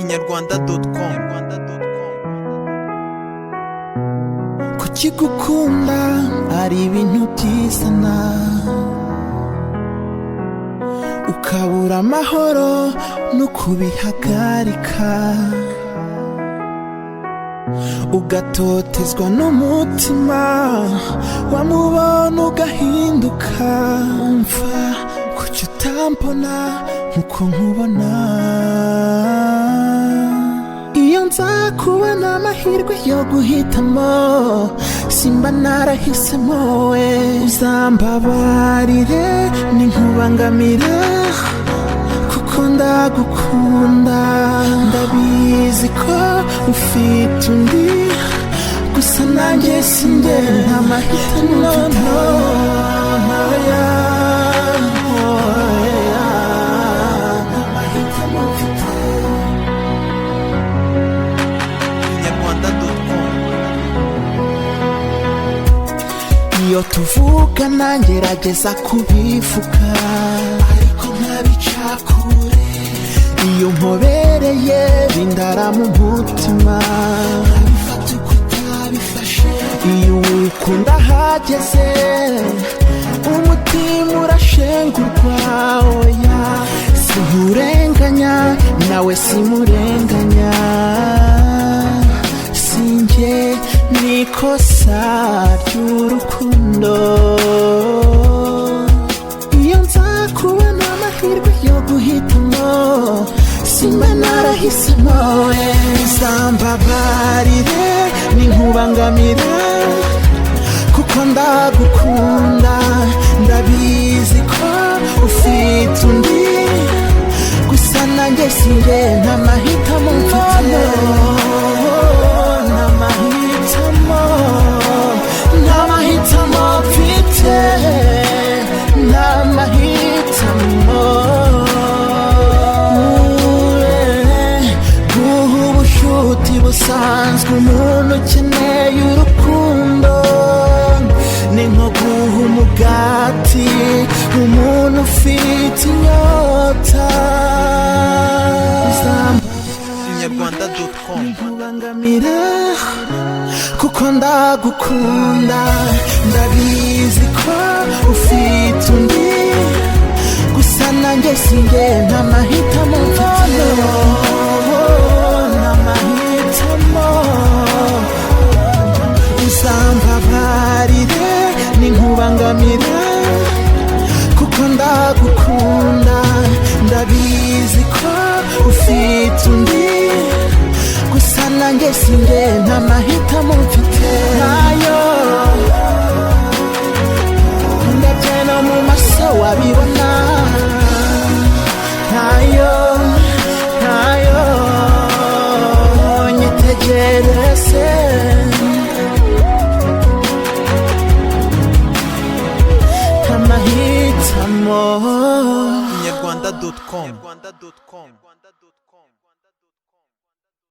inyarwanda.com. Kuki gukunda ari ibintu byizana, ukabura amahoro no kubihagarika, ugatotezwa n'umutima wamubona ugahinduka. Umva kuki utambona nkuko nkubona? Iyo nza kubona amahirwe yo guhitamo, simba narahisemo we. Uzambabarire ninkubangamira, kuko ndagukunda. Ndabizi ko ufite undi, gusa nanjye sinjye nta mahitamo mfite. Iyo tuvugana ngerageza kubivuga, ariko nkabicakure. Iyo mpobereye bindara mu mutima, nkabifata uko utabifashe. Iyo ukunda hageze umutima urashengurwa. Oya sinkurenganya, nawe simurenganya. Sinjye nikosa ry'urukundo. Iyo nza kubona amahirwe yo guhitamo, simba narahisemo we. Uzambabarire ninkubangamira, kuko ndagukunda. Ndabizi ko ufite undi, gusa nanjye sinjye nta mahitamo mfite. Nta mahitamo mfite, nta mahitamo. Guha ubushuti busanzwe umuntu ukeneye urukundo, ni nko guha umugati umuntu ufite inyota. inyarwanda.com. Nkubangamira kuko ndagukunda. Ndabizi ko ufite undi, gusa nanjye sinjye nta mahitamo mfite. Nta mahitamo. Uzambabarire ninkubangamira, kuko ndagukunda. Ndabizi ko ufite undi, gusa nanjye sinjye nta mahitamo mfite. Nayo ndabye no mu maso wabibona. Nayo nyitegereze. Nta mahitamo. inyarwanda.com.